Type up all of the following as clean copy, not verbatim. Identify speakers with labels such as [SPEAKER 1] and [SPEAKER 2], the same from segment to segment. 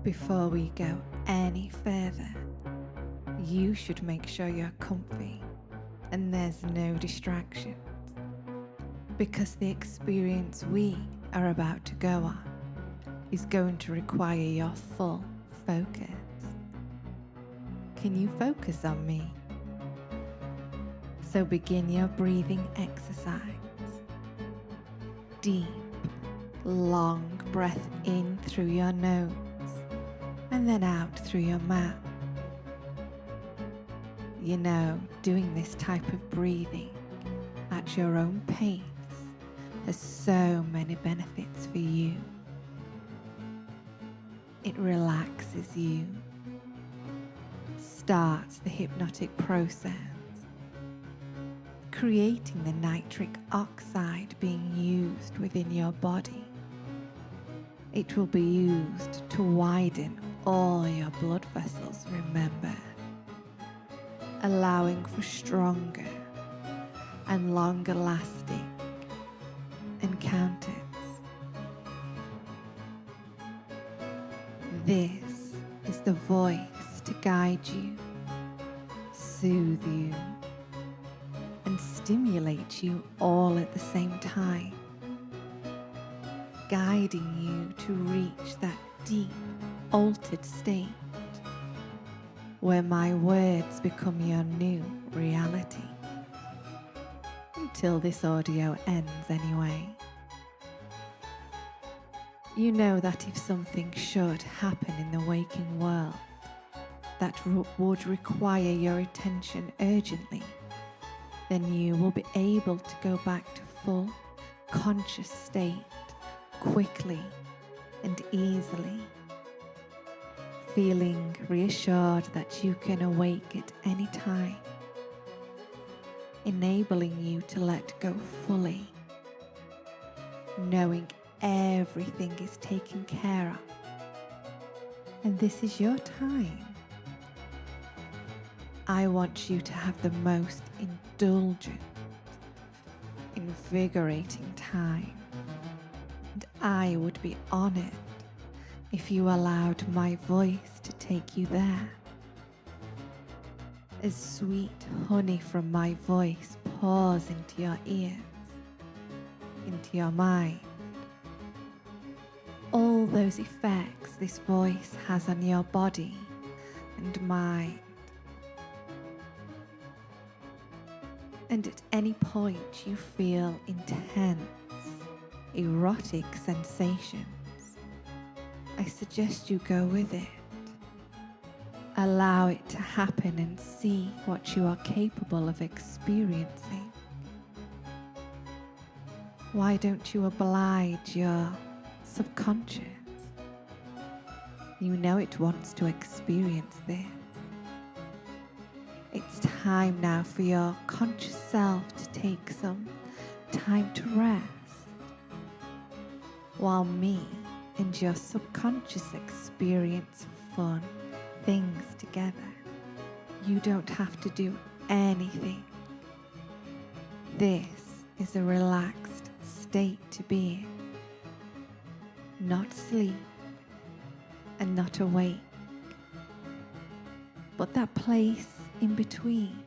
[SPEAKER 1] Before we go any further, you should make sure you're comfy and there's no distractions, because the experience we are about to go on is going to require your full focus. Can you focus on me? So begin your breathing exercise. Deep, long breath in through your nose and then out through your mouth. You know, doing this type of breathing at your own pace has so many benefits for you. It relaxes you, starts the hypnotic process, creating the nitric oxide being used within your body. It will be used to widen all your blood vessels, remember, allowing for stronger and longer lasting encounters. This is the voice to guide you, soothe you, and stimulate you all at the same time, guiding you to reach that deep, altered state where my words become your new reality. Until this audio ends anyway. You know that if something should happen in the waking world that would require your attention urgently, then you will be able to go back to full conscious state quickly and easily, feeling reassured that you can awake at any time, enabling you to let go fully, knowing everything is taken care of, and this is your time. I want you to have the most indulgent, invigorating time, and I would be honored if you allowed my voice to take you there. As sweet honey from my voice pours into your ears, into your mind, all those effects this voice has on your body and mind. And at any point you feel intense, erotic sensations, I suggest you go with it. Allow it to happen and see what you are capable of experiencing. Why don't you oblige your subconscious? You know it wants to experience this. It's time now for your conscious self to take some time to rest, while me and your subconscious experience fun things together. You don't have to do anything. This is a relaxed state to be in, not sleep and not awake, but that place in between.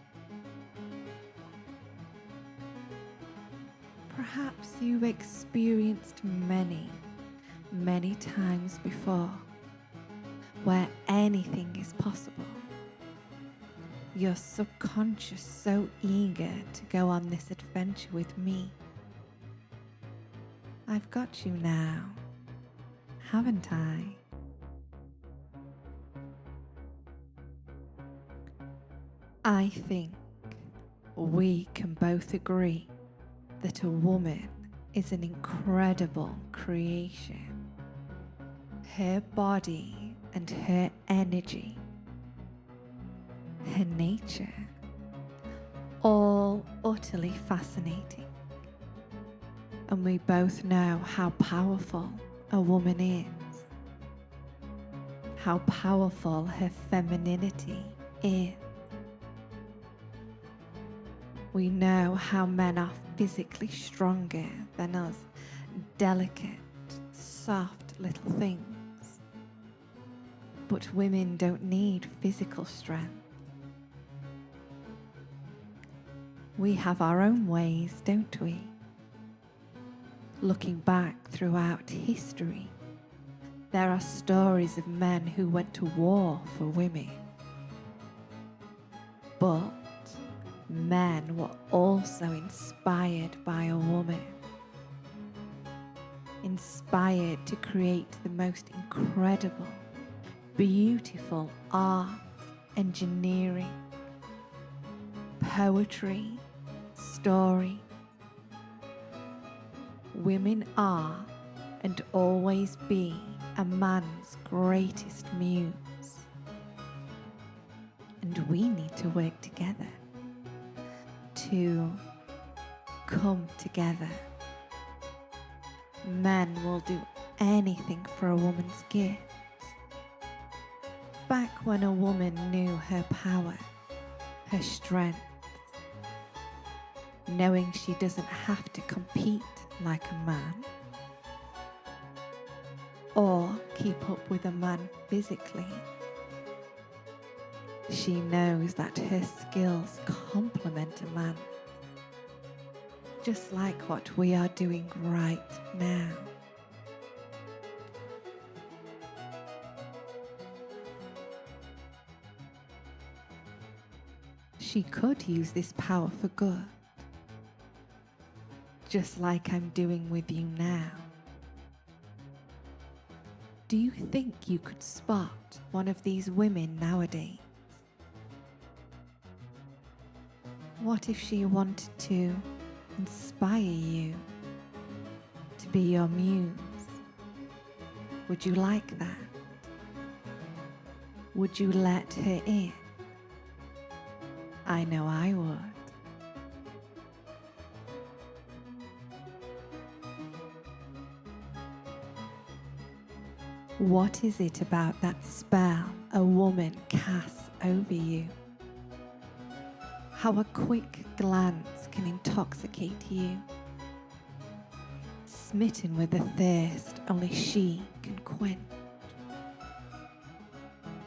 [SPEAKER 1] Perhaps you've experienced many times before, where anything is possible. Your subconscious so eager to go on this adventure with me. I've got you now, haven't I? I think we can both agree that a woman is an incredible creation. Her body and her energy, her nature, all utterly fascinating. And we both know how powerful a woman is, how powerful her femininity is. We know how men are physically stronger than us, delicate, soft little things. But women don't need physical strength. We have our own ways, don't we? Looking back throughout history, there are stories of men who went to war for women. But men were also inspired by a woman. Inspired to create the most incredible, beautiful art, engineering, poetry, story. Women are and always be a man's greatest muse. And we need to work together to come together. Men will do anything for a woman's gift. Back when a woman knew her power, her strength, knowing she doesn't have to compete like a man or keep up with a man physically. She knows that her skills complement a man, just like what we are doing right now. She could use this power for good, just like I'm doing with you now. Do you think you could spot one of these women nowadays? What if she wanted to inspire you to be your muse? Would you like that? Would you let her in? I know I would. What is it about that spell a woman casts over you? How a quick glance can intoxicate you. Smitten with a thirst only she can quench.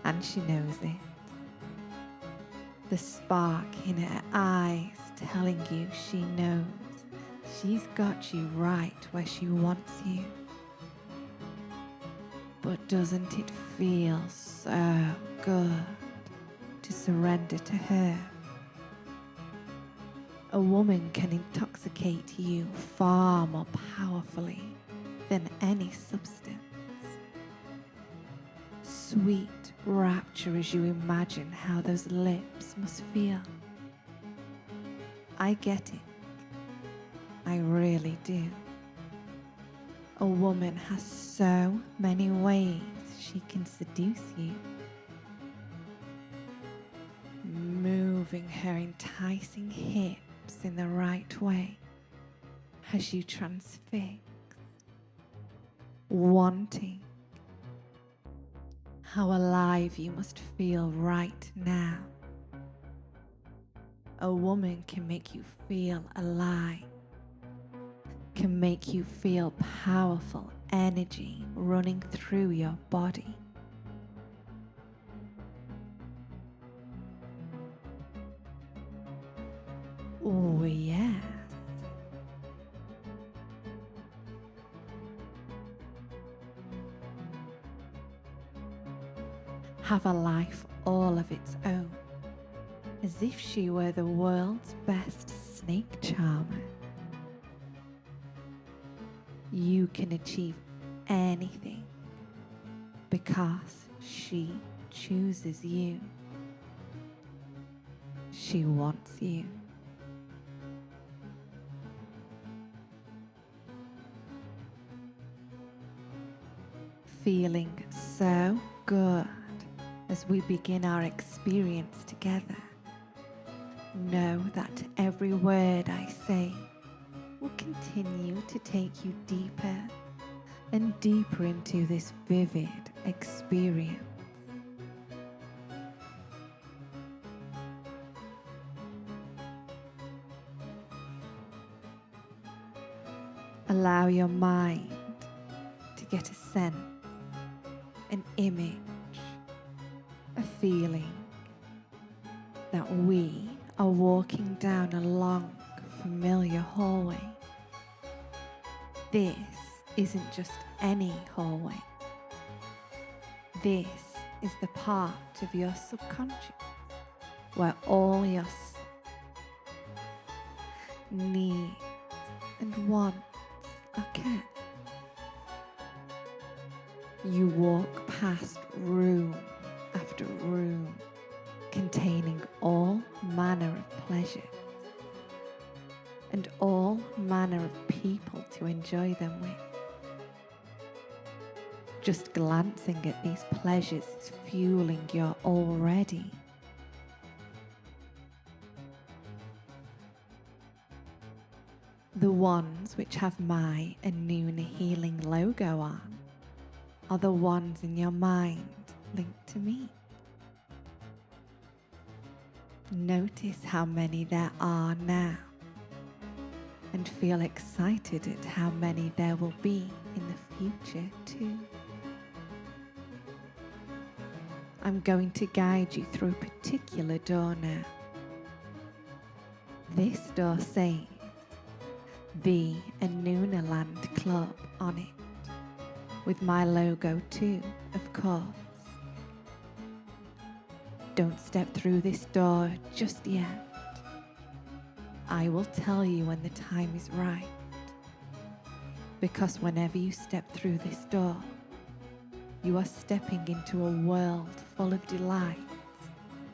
[SPEAKER 1] And she knows it. The spark in her eyes telling you she knows she's got you right where she wants you. But doesn't it feel so good to surrender to her? A woman can intoxicate you far more powerfully than any substance. Sweet rapture as you imagine how those lips must feel. I get it. I really do. A woman has so many ways she can seduce you. Moving her enticing hips in the right way has you transfixed, wanting. How alive you must feel right now. A woman can make you feel alive, can make you feel powerful energy running through your body. Oh yes. Have a life all of its own, as if she were the world's best snake charmer. You can achieve anything because she chooses you. She wants you. Feeling so good as we begin our experience together. Know that every word I say will continue to take you deeper and deeper into this vivid experience. Allow your mind to get a sense, an image feeling that we are walking down a long, familiar hallway. This isn't just any hallway. This is the part of your subconscious where all your needs and wants are kept. You walk past room after room containing all manner of pleasures and all manner of people to enjoy them with. Just glancing at these pleasures is fueling your already. The ones which have my Anunna Healing logo on are the ones in your mind linked to me. Notice how many there are now and feel excited at how many there will be in the future too. I'm going to guide you through a particular door now. This door says the Anunna Land Club on it, with my logo too, of course. Don't step through this door just yet. I will tell you when the time is right, because whenever you step through this door, you are stepping into a world full of delights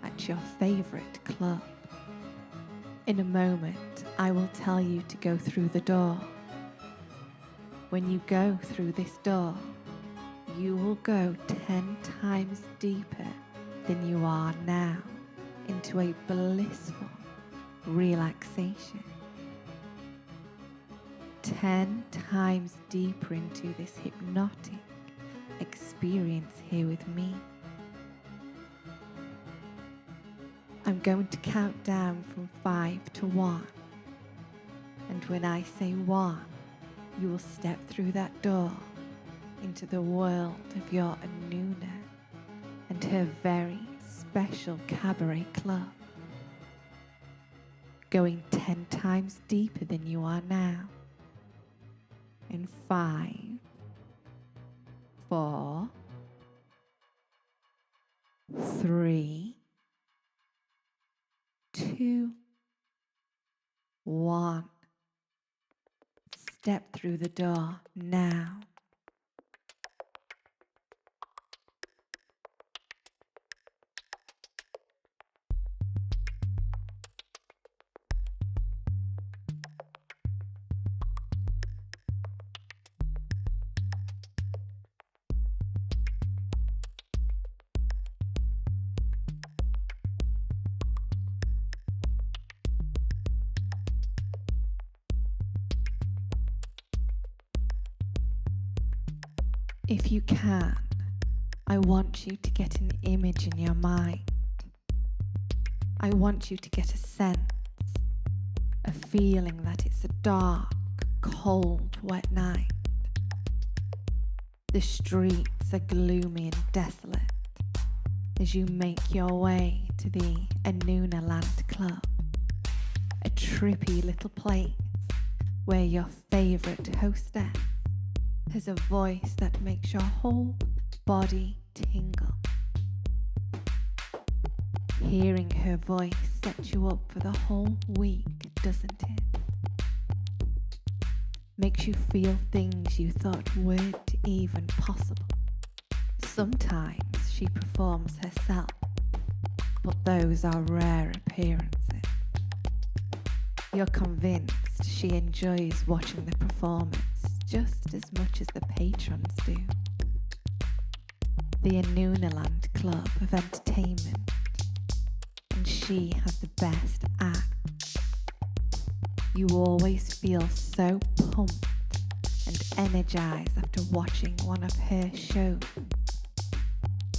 [SPEAKER 1] at your favorite club. In a moment, I will tell you to go through the door. When you go through this door, you will go 10 times deeper than you are now into a blissful relaxation. 10 times deeper into this hypnotic experience here with me. I'm going to count down from 5 to 1. And when I say 1, you will step through that door into the world of your Anunna and her very special cabaret club, going 10 times deeper than you are now. In 5, 4, 3, 2, 1. Step through the door now. If you can, I want you to get an image in your mind. I want you to get a sense, a feeling that it's a dark, cold, wet night. The streets are gloomy and desolate as you make your way to the Anunna Land Club, a trippy little place where your favourite hostess has a voice that makes your whole body tingle. Hearing her voice sets you up for the whole week, doesn't it? Makes you feel things you thought weren't even possible. Sometimes she performs herself, but those are rare appearances. You're convinced she enjoys watching the performance just as much as the patrons do. The Anunna Land Club of entertainment, and she has the best act. You always feel so pumped and energized after watching one of her shows.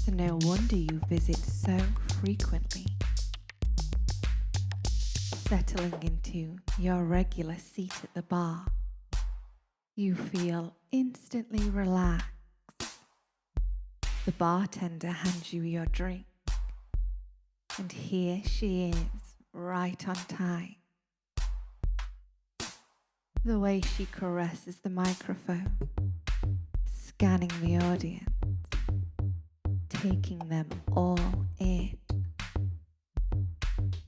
[SPEAKER 1] So no wonder you visit so frequently. Settling into your regular seat at the bar, you feel instantly relaxed. The bartender hands you your drink And here she is, right on time. The way she caresses the microphone, scanning the audience, taking them all in.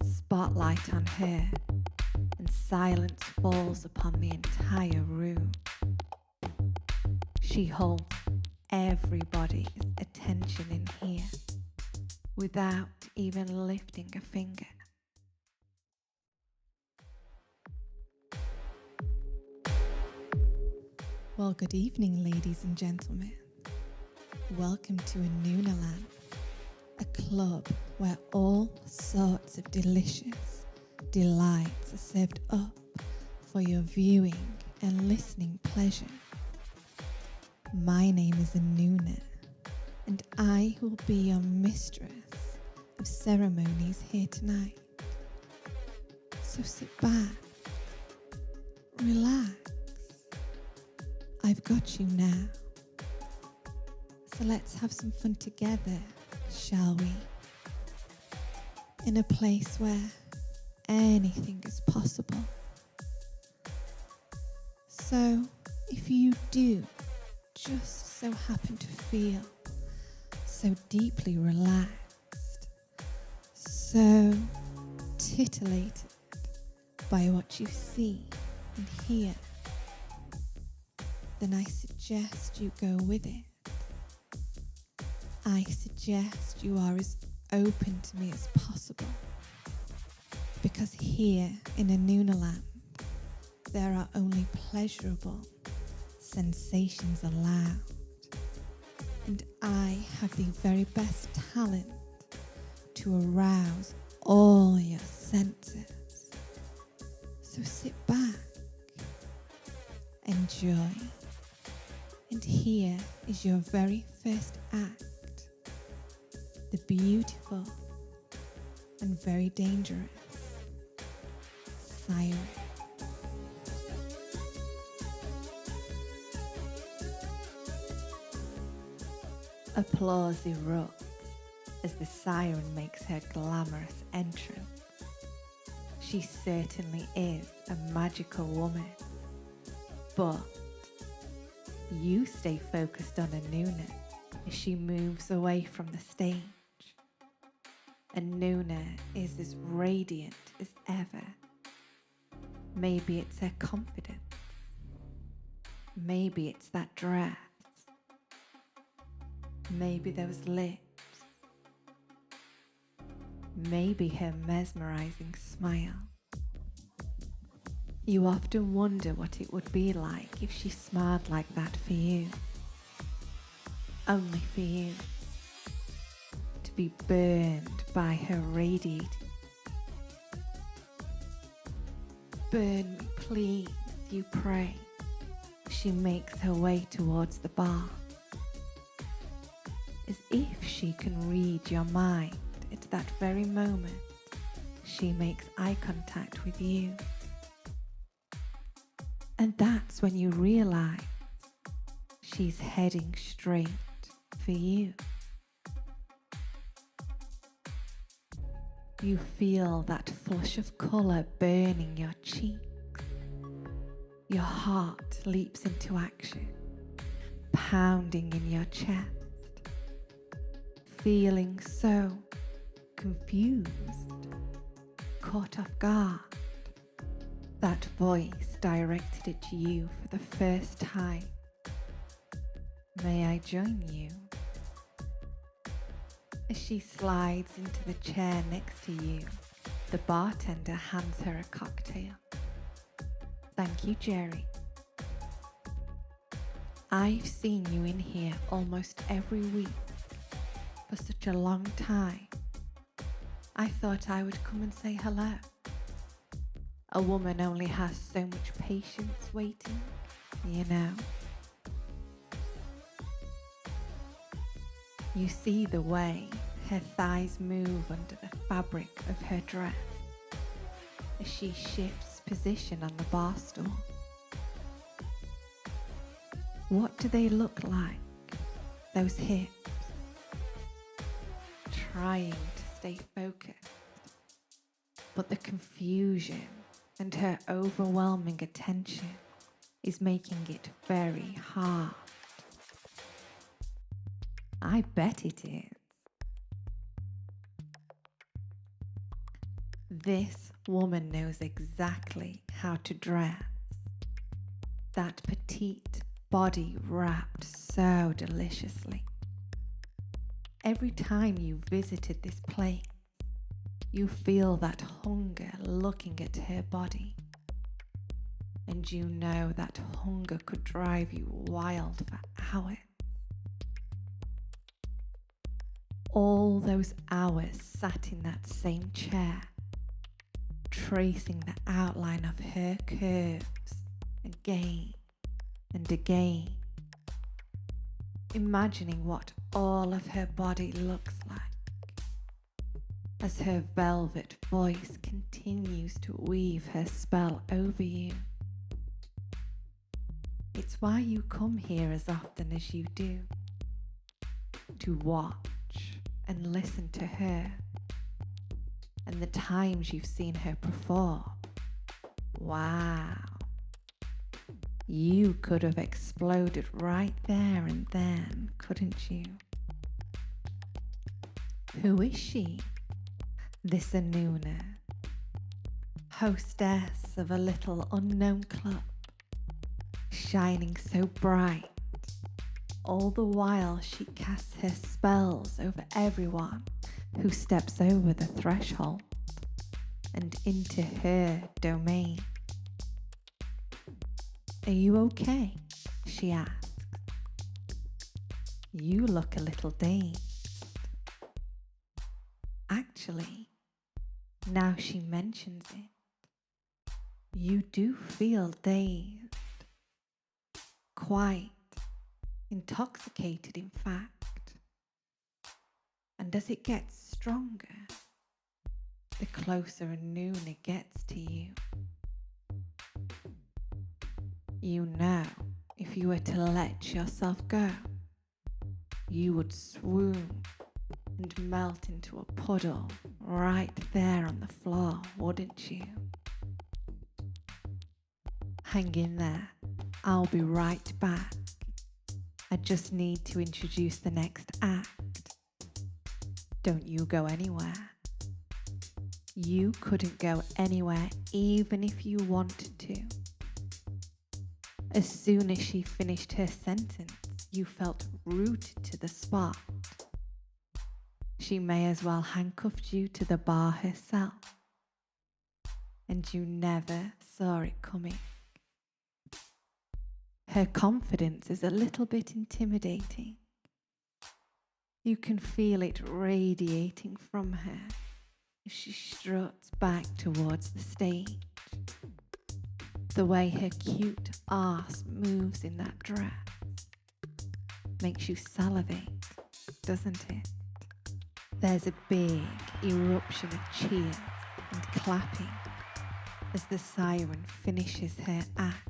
[SPEAKER 1] Spotlight on her, and silence falls upon the entire room. She holds everybody's attention in here without even lifting a finger. Well, good evening, ladies and gentlemen. Welcome to Anunna Land, a club where all sorts of delicious delights are served up for your viewing and listening pleasure. My name is Nuna, and I will be your mistress of ceremonies here tonight. So sit back, relax. I've got you now. So let's have some fun together, shall we? In a place where anything is possible. So if you do just so happen to feel so deeply relaxed, so titillated by what you see and hear, then I suggest you go with it. I suggest you are as open to me as possible, because here in Anunna Land, there are only pleasurable sensations allowed, and I have the very best talent to arouse all your senses. So sit back, enjoy, and here is your very first act, the beautiful and very dangerous siren. Applause erupts as the siren makes her glamorous entrance. She certainly is a magical woman, but you stay focused on Anunna as she moves away from the stage. Anunna is as radiant as ever. Maybe it's her confidence. Maybe it's that dress. Maybe those lips. Maybe her mesmerizing smile. You often wonder what it would be like if she smiled like that for you. Only for you. To be burned by her radiating. Burn me, please, you pray. She makes her way towards the bar. As if she can read your mind at that very moment, she makes eye contact with you. And that's when you realize she's heading straight for you. You feel that flush of colour burning your cheeks. Your heart leaps into action, pounding in your chest. Feeling so confused, caught off guard. That voice directed at you for the first time. May I join you? As she slides into the chair next to you, the bartender hands her a cocktail. Thank you, Jerry. I've seen you in here almost every week for such a long time. I thought I would come and say hello. A woman only has so much patience waiting, you know. You see the way her thighs move under the fabric of her dress as she shifts position on the bar stool. What do they look like, those hips? Trying to stay focused, but the confusion and her overwhelming attention is making it very hard. I bet it is. This woman knows exactly how to dress. That petite body wrapped so deliciously. Every time you visited this place, you feel that hunger looking at her body. And you know that hunger could drive you wild for hours. All those hours sat in that same chair, tracing the outline of her curves again and again, imagining what all of her body looks like as her velvet voice continues to weave her spell over you. It's why you come here as often as you do, to watch and listen to her. And the times you've seen her perform, wow, you could have exploded right there and then, couldn't you? Who is she, this Anunna, hostess of a little unknown club, shining so bright, all the while she casts her spells over everyone who steps over the threshold and into her domain? Are you okay? She asks. You look a little dazed. Actually, now she mentions it, you do feel dazed, quite intoxicated in fact. And as it gets stronger, the closer Nuna gets to you. You know, if you were to let yourself go, you would swoon and melt into a puddle right there on the floor, wouldn't you? Hang in there, I'll be right back. I just need to introduce the next act. Don't you go anywhere. You couldn't go anywhere even if you wanted to. As soon as she finished her sentence, you felt rooted to the spot. She may as well handcuffed you to the bar herself. And you never saw it coming. Her confidence is a little bit intimidating. You can feel it radiating from her as she struts back towards the stage. The way her cute arse moves in that dress makes you salivate, doesn't it? There's a big eruption of cheers and clapping as the siren finishes her act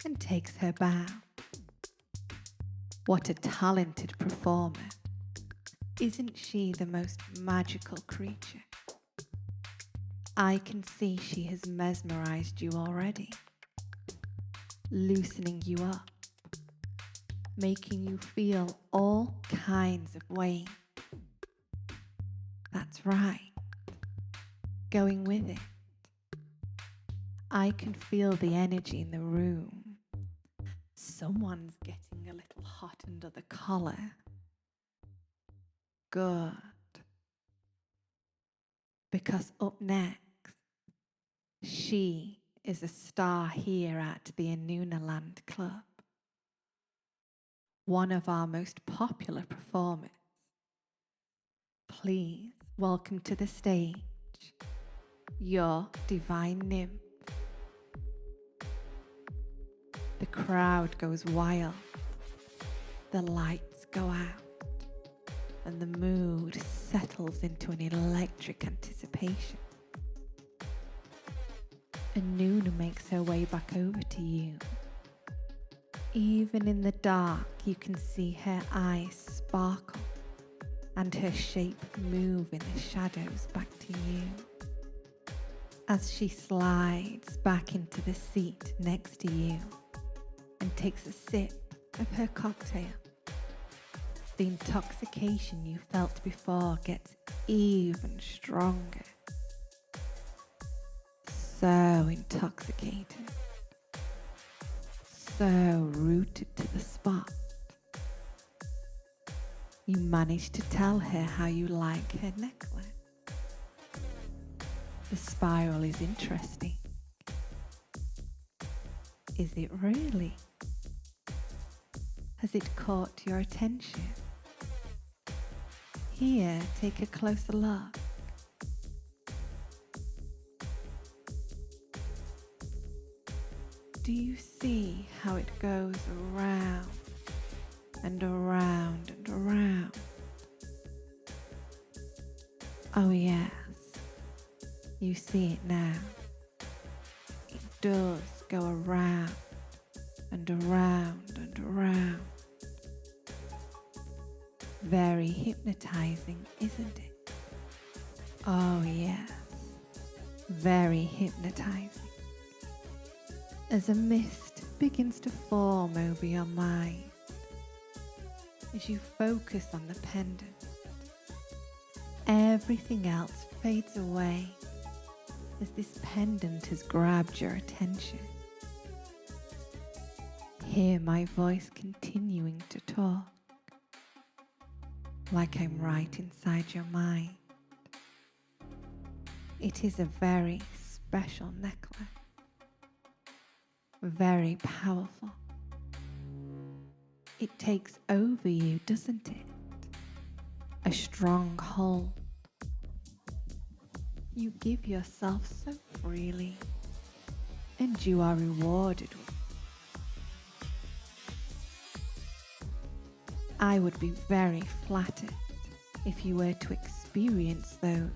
[SPEAKER 1] and takes her bow. What a talented performer. Isn't she the most magical creature? I can see she has mesmerized you already, loosening you up, making you feel all kinds of ways. That's right, going with it. I can feel the energy in the room. Someone's getting a little hot under the collar. Good. Because up next, she is a star here at the Anunna Land Club. One of our most popular performers. Please welcome to the stage your divine nymph. The crowd goes wild, the lights go out, and the mood settles into an electric anticipation. Anunna makes her way back over to you. Even in the dark, you can see her eyes sparkle and her shape move in the shadows back to you. As she slides back into the seat next to you and takes a sip of her cocktail, the intoxication you felt before gets even stronger. So intoxicated, so rooted to the spot. You manage to tell her how you like her necklace. The spiral is interesting. Is it really? Has it caught your attention? Here, take a closer look. Do you see how it goes around and around and around? Oh yes, you see it now. It does go around and around and around. Very hypnotizing, isn't it? Oh yes, very hypnotizing. As a mist begins to form over your mind, as you focus on the pendant, everything else fades away as this pendant has grabbed your attention. Hear my voice continuing to talk, like I'm right inside your mind. It is a very special necklace, very powerful. It takes over you, doesn't it? A strong hold. You give yourself so freely, and you are rewarded with it. I would be very flattered if you were to experience those.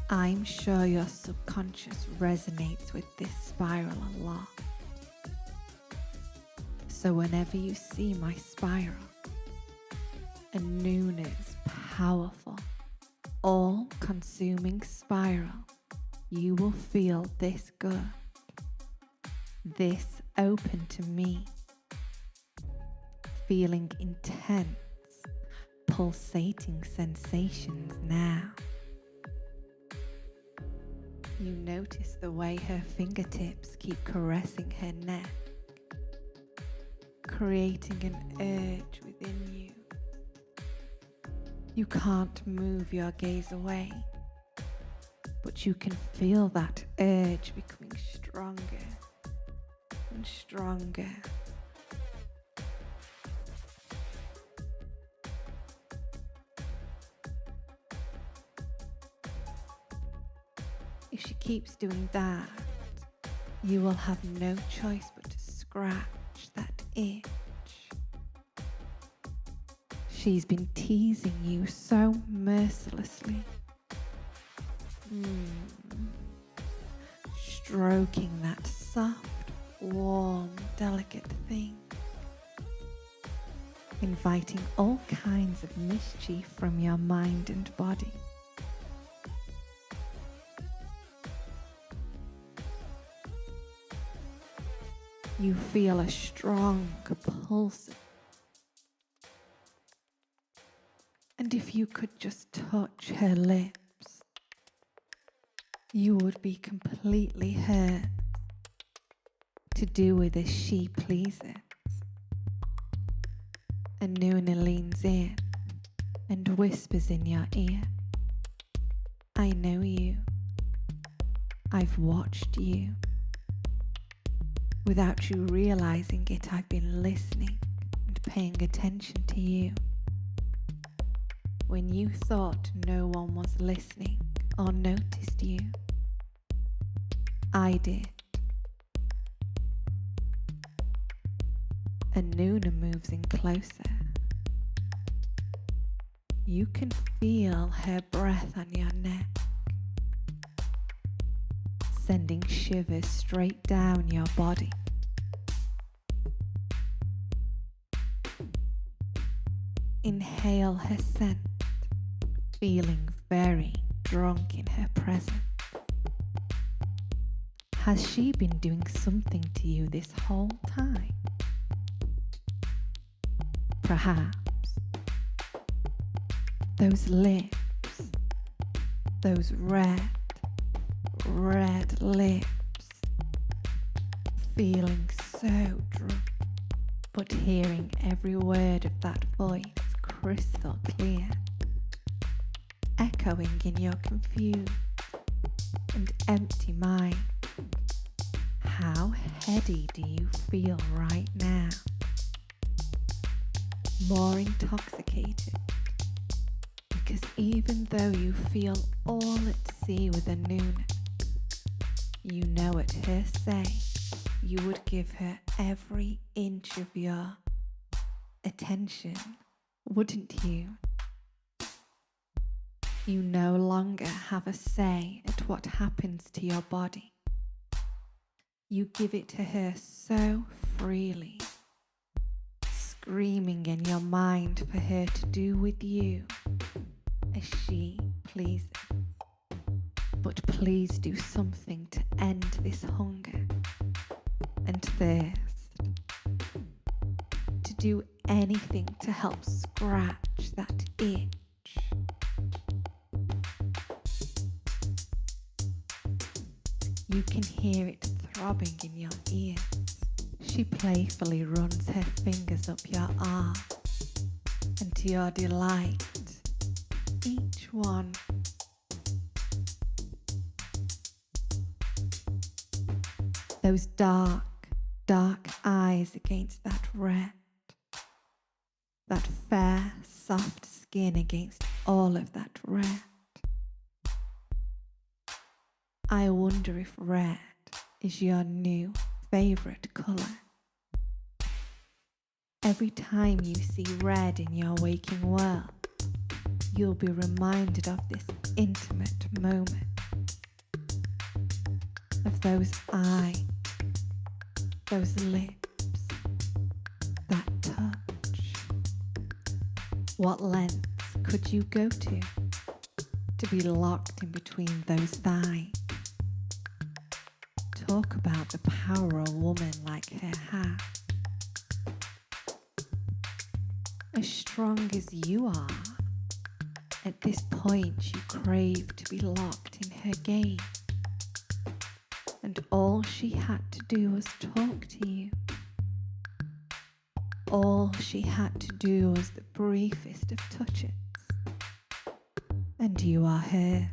[SPEAKER 1] I'm sure your subconscious resonates with this spiral a lot. So whenever you see my spiral, Anuna's powerful, all-consuming spiral, you will feel this good, this open to me, feeling intense, pulsating sensations now. You notice the way her fingertips keep caressing her neck, creating an urge within you. You can't move your gaze away, but you can feel that urge becoming stronger and stronger. If she keeps doing that, you will have no choice but to scratch that itch. She's been teasing you so mercilessly. Stroking that soft, warm, delicate thing. Inviting all kinds of mischief from your mind and body. You feel a strong pulse. And if you could just touch her lips, you would be completely hers, to do with as she pleases. And Nuna leans in and whispers in your ear, I know you. I've watched you. Without you realizing it, I've been listening and paying attention to you. When you thought no one was listening or noticed you, I did. And Nuna moves in closer. You can feel her breath on your neck, sending shivers straight down your body. inhale her scent, feeling very drunk in her presence. Has she been doing something to you this whole time? Perhaps those lips, those red lips, feeling so drunk, but hearing every word of that voice crystal clear, echoing in your confused and empty mind. How heady do you feel right now? More intoxicated, because even though you feel all at sea with Anunna, you know at her say you would give her every inch of your attention, wouldn't you? You no longer have a say at what happens to your body. You give it to her so freely, screaming in your mind for her to do with you as she pleases. But please do something to end this hunger and thirst, to do anything to help scratch that itch. You can hear it throbbing in your ears. She playfully runs her fingers up your arm, and to your delight, each one those dark eyes against that red, that fair, soft skin against all of that red. I wonder if red is your new favorite color. Every time you see red in your waking world, you'll be reminded of this intimate moment, of those eyes, those lips, that touch. What lengths could you go to be locked in between those thighs? Talk about the power a woman like her has. As strong as you are, at this point you crave to be locked in her gaze. And all she had to do was talk to you. All she had to do was the briefest of touches. And you are hers.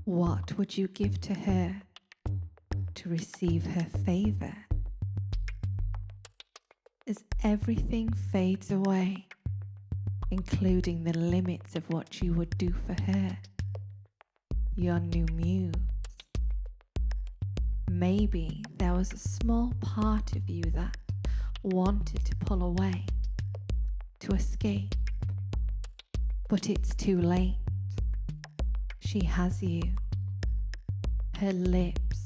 [SPEAKER 1] What would you give to her to receive her favor? As everything fades away, including the limits of what you would do for her, your new muse, maybe there was a small part of you that wanted to pull away, to escape, but it's too late. She has you, her lips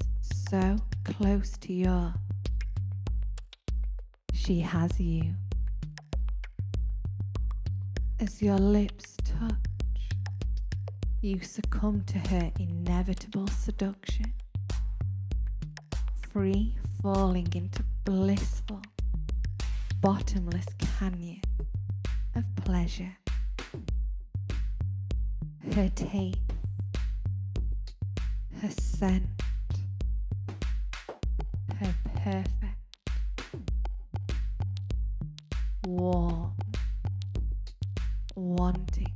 [SPEAKER 1] so close to yours. She has you. As your lips touch, you succumb to her inevitable seduction, free falling into blissful, bottomless canyon of pleasure. Her taste, her scent, her perfect, warm, wanting.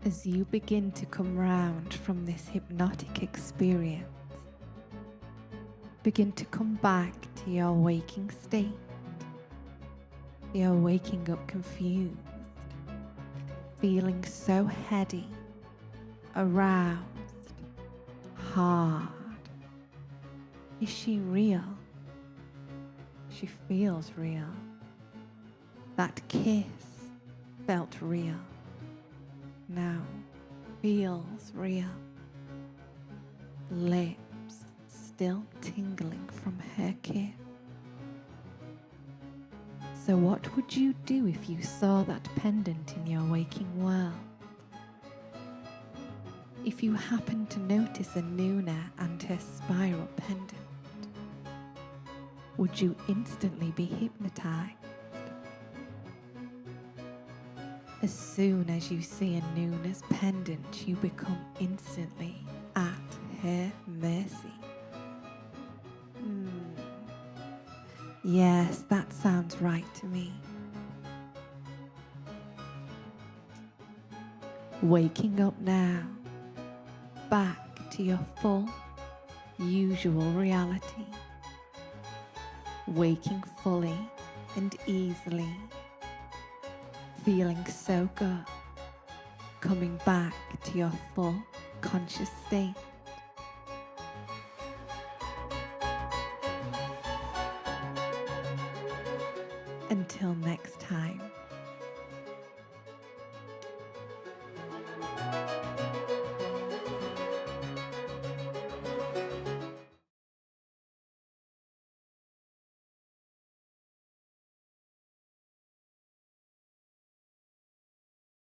[SPEAKER 1] As you begin to come round from this hypnotic experience, begin to come back to your waking state. You're waking up confused, feeling so heady, aroused, hard. Is she real? She feels real. That kiss felt real. Now feels real. Lips still tingling from her kiss. So what would you do if you saw that pendant in your waking world? If you happened to notice Anunna and her spiral pendant, would you instantly be hypnotized? As soon as you see Anunna's pendant, you become instantly at her mercy. Yes, that sounds right to me. Waking up now, back to your full, usual reality. Waking fully and easily. Feeling so good. Coming back to your full conscious state. Until next time.